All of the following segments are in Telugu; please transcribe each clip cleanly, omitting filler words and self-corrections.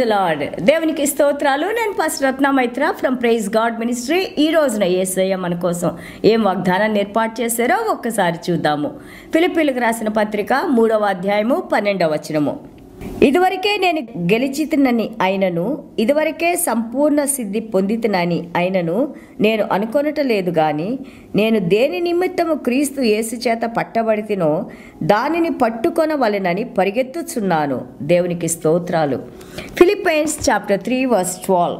Praise lord. దేవునికి స్తోత్రాలు. నేను pastor Ratna Maitra from Praise God Ministry. ఈ రోజున యేసయ్య మన కోసం ఏం వాగ్దానాన్ని ఏర్పాటు చేశారో ఒక్కసారి చూద్దాము. ఫిలిప్పీలకు రాసిన పత్రిక 3వ అధ్యాయము 12వ వచనము. ఇదివరకే నేను గెలిచితినని అయినను, ఇదివరకే సంపూర్ణ సిద్ధి పొందితినని అయినను నేను అనుకొనటలేదు గాని, నేను దేని నిమిత్తము క్రీస్తు యేసు చేత పట్టబడితినో దానిని పట్టుకొనవలెనని పరిగెత్తుచున్నాను. దేవునికి స్తోత్రాలు. Philippines chapter 3 verse 12.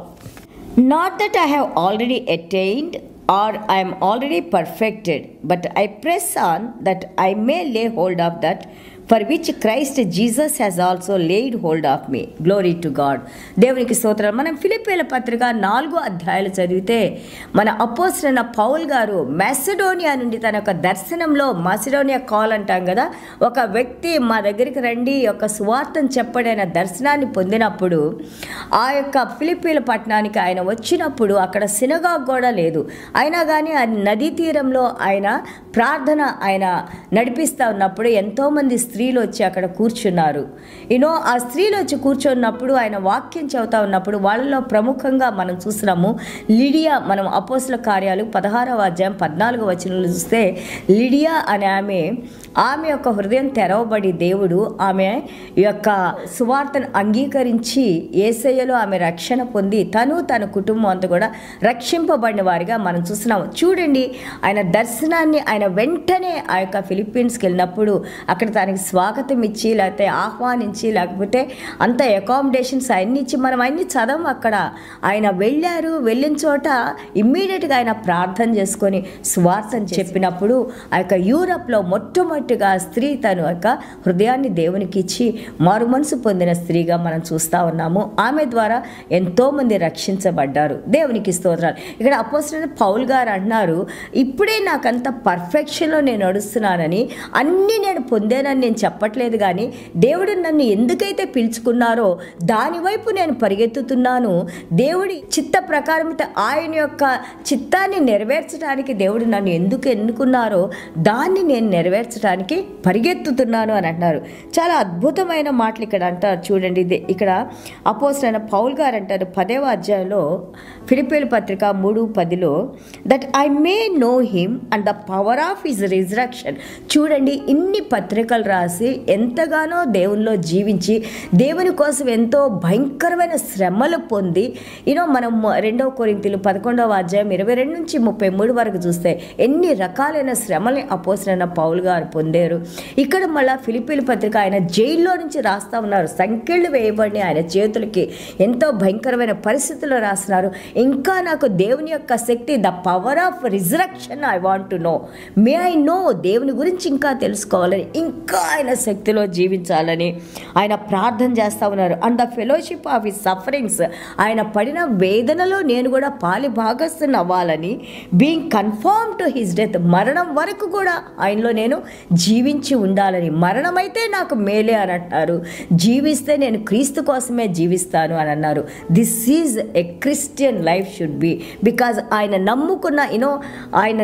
Not that I have already attained or I am already perfected, but I press on that I may lay hold of that for which Christ Jesus has also laid hold of me. Glory to God. దేవునికి స్తోత్రం. మనం ఫిలిప్పీల పత్రిక 4వ అధ్యాయాలు చదివితే మన అపోస్తలుడైన పౌల్ గారు మాసిడోనియా నుండి తన యొక్క దర్శనంలో, మాసిడోనియా కాల్ అంటాం కదా, ఒక వ్యక్తి మా దగ్గరికి రండి, ఒక సువార్తను చెప్పడైన దర్శనాన్ని పొందినప్పుడు ఆ యొక్క ఫిలిప్పీల పట్టణానికి ఆయన వచ్చినప్పుడు అక్కడ సినగాగ్ కూడా లేదు. అయినా కానీ ఆ నదీ తీరంలో ఆయన ప్రార్థన ఆయన నడిపిస్తూ ఉన్నప్పుడు ఎంతోమంది స్త్రీలు వచ్చి అక్కడ కూర్చున్నారు. ఆ స్త్రీలు వచ్చి కూర్చున్నప్పుడు ఆయన వాక్యం చెబుతా ఉన్నప్పుడు వాళ్ళలో ప్రముఖంగా మనం చూసినాము లిడియా. మనం అపోస్తల కార్యాలు 16వ అధ్యాయం 14వ వచనంలో చూస్తే లిడియా అనే ఆమె యొక్క హృదయం తెరవబడి దేవుడు ఆమె యొక్క సువార్తను అంగీకరించి యేసయ్యలో ఆమె రక్షణ పొంది తన కుటుంబం అంతా కూడా రక్షింపబడిన వారిగా మనం చూస్తున్నాము. చూడండి, ఆయన దర్శనాన్ని ఆయన వెంటనే ఆ యొక్క ఫిలిప్పీన్స్కి వెళ్ళినప్పుడు అక్కడ తనకి స్వాగతం ఇచ్చి, లేకపోతే ఆహ్వానించి, లేకపోతే అంత అకామిడేషన్స్ అన్ని ఇచ్చి మనం అన్ని చదవం. అక్కడ ఆయన వెళ్ళిన చోట ఇమ్మీడియట్గా ఆయన ప్రార్థన చేసుకొని సువార్తను చెప్పినప్పుడు ఆ యొక్క యూరప్లో మొట్టమొదటిగా స్త్రీ తన యొక్క హృదయాన్ని దేవునికి ఇచ్చి మారు మనసు పొందిన స్త్రీగా మనం చూస్తూ ఉన్నాము. ఆమె ద్వారా ఎంతోమంది రక్షించబడ్డారు. దేవునికి స్తోత్రాలు. ఇక్కడ అపోస్తలుడైన పౌల్ గారు అంటున్నారు, ఇప్పుడే నాకంత పర్ఫెక్షన్లో నేను నడుస్తున్నానని, అన్నీ నేను పొందానని నేను చెప్పట్లేదు, కానీ దేవుడు నన్ను ఎందుకైతే పిలుచుకున్నారో దానివైపు నేను పరిగెత్తుతున్నాను. దేవుడి చిత్త ప్రకారం ఆయన యొక్క చిత్తాన్ని నెరవేర్చడానికి దేవుడు నన్ను ఎందుకు ఎన్నుకున్నారో దాన్ని నేను నెరవేర్చడానికి పరిగెత్తుతున్నాను అని అంటున్నారు. చాలా అద్భుతమైన మాటలు ఇక్కడ అంటారు. చూడండి, ఇక్కడ అపోస్తలుడైన పౌల్ గారు అంటారు 10వ అధ్యాయంలో ఫిలిప్పీల పత్రిక 3:10లో, that I may know him and the power of his resurrection. చూడండి, ఇన్ని పత్రికలు రాసి ఎంతగానో దేవునిలో జీవించి దేవుని కోసం ఎంతో భయంకరమైన శ్రమలు పొంది మనం 2వ కొరింథీయులు 11వ అధ్యాయం 22 నుంచి 33 వరకు చూస్తే ఎన్ని రకాలైన శ్రమల్ని అపోస్తలుడైన పౌలు గారు పొందారు. ఇక్కడ మళ్ళీ ఫిలిప్పీల పత్రిక ఆయన జైల్లో నుంచి రాస్తా ఉన్నారు. సంకెళ్ళు వేయబడి ఆయన చేతులకి ఎంతో భయంకరమైన పరిస్థితుల్లో రాస్తున్నారు. ఇంకా నాకు దేవుని యొక్క శక్తి, the power of resurrection I want to know, may I know, దేవుని గురించి ఇంకా తెలుసుకోవాలని, ఇంకా ఆయన శక్తిలో జీవించాలని ఆయన ప్రార్థన చేస్తూ ఉన్నారు. And the fellowship of his sufferings, ఆయన పడిన వేదనలో నేను కూడా పాలి భాగస్తుని అవ్వాలని, being confirm to his death, మరణం వరకు కూడా ఆయనలో నేను జీవించి ఉండాలని. మరణం అయితే నాకు మేలే అని అంటారు, జీవిస్తే నేను క్రీస్తు కోసమే జీవిస్తాను అని అన్నారు. This is a Christian life should be, because ఆయన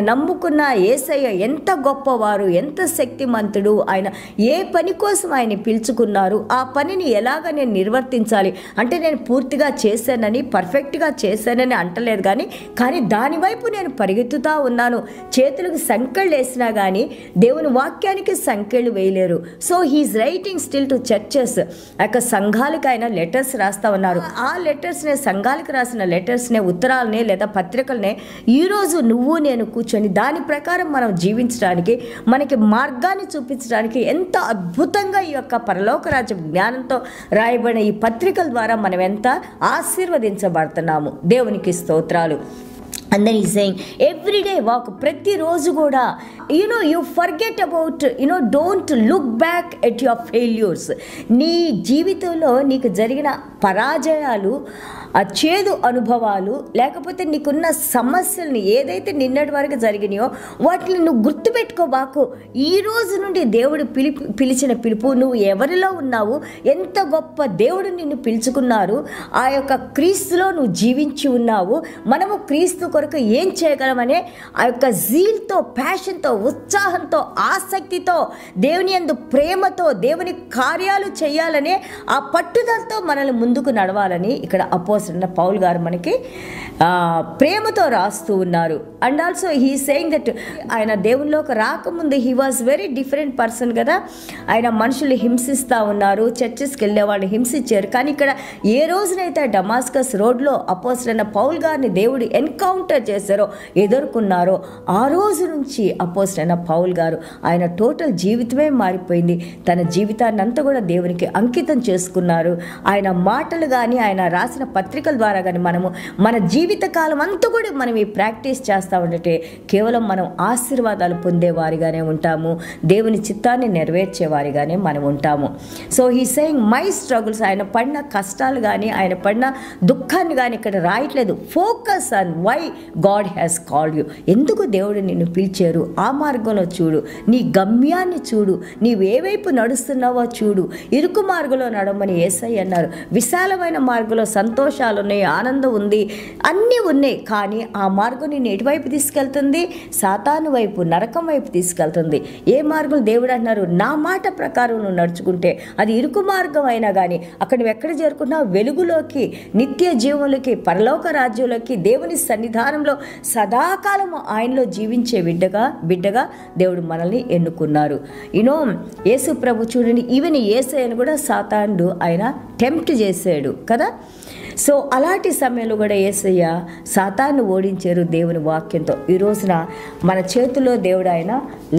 నమ్ముకున్న యేసయ్య ఎంత గొప్పవారు, ఎంత శక్తిమంతుడు, ఆయన ఏ పని కోసం ఆయన పిలుచుకున్నారు, ఆ పనిని ఎలాగ నేను నిర్వర్తించాలి అంటే నేను పూర్తిగా చేశానని, పర్ఫెక్ట్గా చేశానని అంటలేదు, కానీ దానివైపు నేను పరిగెత్తుతా ఉన్నాను. చేతులకు సంకెళ్ళు వేసినా కానీ దేవుని వాక్యానికి సంకెళ్ళు వేయలేరు. So he is writing still to churches, ఆ యొక్క సంఘాలకు ఆయన లెటర్స్ రాస్తా ఉన్నారు. ఆ లెటర్స్నే, సంఘాలకు రాసిన లెటర్స్నే, ఉత్తరాలనే లేదా పత్రికలనే ఈరోజు నువ్వు నేను కూర్చొని దాని ప్రకారం మనం జీవించడానికి, మనకి మార్గాన్ని చూపించడానికి ఎంత అద్భుతంగా ఈ యొక్క పరలోక రాజ్య జ్ఞానంతో రాయబడిన ఈ పత్రికల ద్వారా మనం ఎంత ఆశీర్వదించబడుతున్నాము. దేవునికి స్తోత్రాలు. And then he's saying every day walk, ప్రతిరోజు కూడా you forget about, don't look back at your failures. నీ జీవితంలో నీకు జరిగిన పరాజయాలు ఆ చేదు అనుభవాలు, లేకపోతే నీకున్న సమస్యల్ని ఏదైతే నిన్నటి వరకు జరిగినాయో వాటిని నువ్వు గుర్తుపెట్టుకోబాకు. ఈ రోజు నుండి దేవుడు పిలిచిన పిలుపు, నువ్వు ఎవరిలో ఉన్నావు, ఎంత గొప్ప దేవుడు నిన్ను పిలుచుకున్నారు, ఆ యొక్క క్రీస్తులో నువ్వు జీవించి ఉన్నావు, మనము క్రీస్తు కొరకు ఏం చేయగలమనే ఆ యొక్క జీల్తో, ప్యాషన్తో, ఉత్సాహంతో, ఆసక్తితో, దేవుని యందు ప్రేమతో, దేవుని కార్యాలు చేయాలనే ఆ పట్టుదలతో మనల్ని ముందుకు నడవాలని ఇక్కడ అపోస్తలుడైన పౌలు గారు మనకి ప్రేమతో రాస్తూ ఉన్నారు. And also he saying that ఆయన దేవునిలోకి రాకముందు he was very different person కదా. ఆయన మనుషులు హింసిస్తూ ఉన్నారు, చర్చెస్కి వెళ్ళే వాళ్ళు హింసించారు. కానీ ఇక్కడ ఏ రోజునైతే డమాస్కస్ రోడ్లో అపోస్తలుడైన పౌలు గారిని దేవుడు ఎన్కౌంటర్ చేశారో, ఎదుర్కొన్నారో, ఆ రోజు నుంచి అపోస్తలుడైన పౌలు గారు ఆయన టోటల్ జీవితమే మారిపోయింది. తన జీవితాన్ని అంతా కూడా దేవునికి అంకితం చేసుకున్నారు. ఆయన మాటలు కానీ, ఆయన రాసిన పత్రికల ద్వారా కానీ మనము మన జీవితకాలం అంతా కూడా మనం ఈ ప్రాక్టీస్ చేస్తూ ఉంటే కేవలం మనం ఆశీర్వాదాలు పొందేవారిగానే ఉంటాము, దేవుని చిత్తాన్ని నెరవేర్చేవారిగానే మనం ఉంటాము. So he saying my struggles, ఆయన పడిన కష్టాలు కానీ, ఆయన పడిన దుఃఖాన్ని కానీ ఇక్కడ రాయట్లేదు. Focus on why God has called you. ఎందుకు దేవుడు నిన్ను పిలిచారు, ఆ మార్గంలో చూడు, నీ గమ్యాన్ని చూడు, నీవు ఏ వైపు నడుస్తున్నావో చూడు. ఇరుకు మార్గంలో నడవమని యేసయ్య అన్నారు. విశాలమైన మార్గంలో సంతోషాలు ఉన్నాయి, ఆనందం ఉంది, అన్నీ ఉన్నాయి. కానీ ఆ మార్గం నేను ఎటువైపు తీసుకెళ్తుంది? సాతాను వైపు, నరకం వైపు తీసుకెళ్తుంది. ఏ మార్గం? దేవుడు అంటున్నారు, నా మాట ప్రకారం నువ్వు నడుచుకుంటే అది ఇరుకు మార్గం అయినా కానీ అక్కడ నువ్వు ఎక్కడ చేరుకున్నావు? వెలుగులోకి, నిత్య జీవంలోకి, పరలోక రాజ్యంలోకి, దేవుని సన్నిధానంలో సదాకాలము ఆయనలో జీవించే బిడ్డగా దేవుడు మనల్ని ఎన్నుకున్నారు. యేసు ప్రభు చూడండి, ఈవెన్ యేసయ్యను కూడా సాతానుడు ఆయన టెంప్ట్ చేశాడు కదా. సో అలాంటి సమయంలో కూడా యేసయ్య సాతాను ఓడించారు దేవుని వాక్యంతో. ఈ రోజున మన చేతిలో దేవుడు ఆయన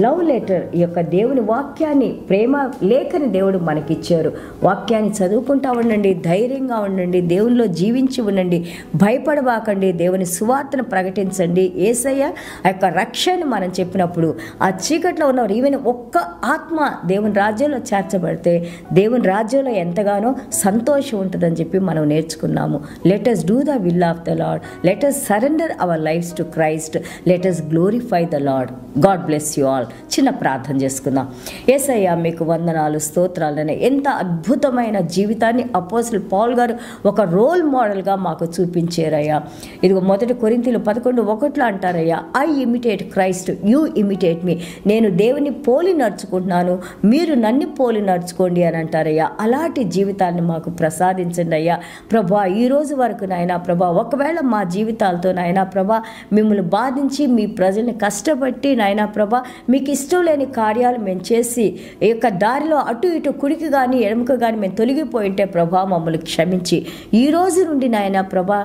లవ్ లెటర్, ఈ యొక్క దేవుని వాక్యాన్ని, ప్రేమ లేఖని దేవుడు మనకిచ్చారు. వాక్యాన్ని చదువుకుంటా ఉండండి, ధైర్యంగా ఉండండి, దేవునిలో జీవించి ఉండండి, భయపడబాకండి, దేవుని సువార్తను ప్రకటించండి. యేసయ్య ఆ యొక్క రక్షణ మనం చెప్పినప్పుడు ఆ చీకట్లో ఉన్నవారు ఈవెన్ ఒక్క ఆత్మ దేవుని రాజ్యంలో చేర్చబడితే దేవుని రాజ్యంలో ఎంతగానో సంతోషం ఉంటుందని చెప్పి మనం నేర్చుకున్నాము. Let us do the will of the Lord. Let us surrender our lives to Christ. Let us glorify the Lord. God bless you all. చిన్న ప్రార్థన చేసుకుందాం. యేసయ్య మీకు వందనాలు, స్తోత్రాలని. ఎంత అద్భుతమైన జీవితాన్ని అపోస్తలుడు పౌలు గారు ఒక రోల్ మోడల్గా మాకు చూపించారయ్యా. ఇదిగో 1 కొరింథీయులు 11:1 అంటారయ్యా, I imitate Christ, you imitate me. నేను దేవుని పోలి నడుచుకుంటున్నాను, మీరు నన్ను పోలి నడుచుకోండి అని అంటారయ్యా. అలాంటి జీవితాన్ని మాకు ప్రసాదించండి అయ్యా. ప్రభా, ఈ రోజు వరకు నాయనా ప్రభా, ఒకవేళ మా జీవితాలతో నాయనా ప్రభా మిమ్మల్ని బాధించి మీ ప్రజల్ని కష్టపట్టి నాయనా ప్రభా మీకు ఇష్టం లేని కార్యాలు మేము చేసి ఈ యొక్క దారిలో అటు ఇటు కుడికి కానీ ఎడమకు కానీ మేము తొలగిపోయింటే ప్రభా మమ్మల్ని క్షమించి ఈ రోజు నుండి నాయనా ప్రభా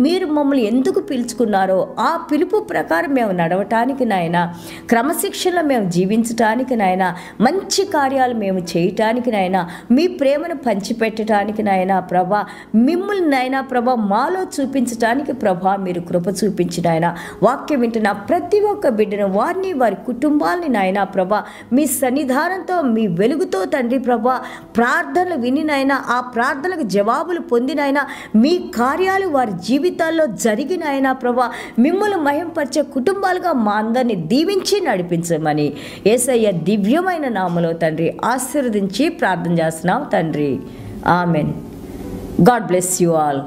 మీరు మమ్మల్ని ఎందుకు పిలుచుకున్నారో ఆ పిలుపు ప్రకారం మేము నడవటానికి నాయనా, క్రమశిక్షణలో మేము జీవించటానికి నాయనా, మంచి కార్యాలు మేము చేయటానికి నాయనా, మీ ప్రేమను పంచిపెట్టడానికి నాయనా ప్రభా, మిమ్మల్ని నాయనా ప్రభా మాలో చూపించడానికి ప్రభా మీరు కృప చూపించిన ఆయన. వాక్యం వింటున్న ప్రతి ఒక్క బిడ్డను, వారిని, వారి కుటుంబాలని నాయనా ప్రభా మీ సన్నిధానంతో, మీ వెలుగుతో తండ్రి ప్రభా ప్రార్థనలు వినినైనా, ఆ ప్రార్థనలకు జవాబులు పొందినైనా, మీ కార్యాలు వారి జీవితాల్లో జరిగినైనా ప్రభా మిమ్మల్ని మహింపరిచే కుటుంబాలుగా మా అందరినీ దీవించి నడిపించమని యేసయ్య దివ్యమైన నామములో తండ్రి ఆశీర్వదించి ప్రార్థన చేస్తున్నాం తండ్రి. Amen. God bless you all.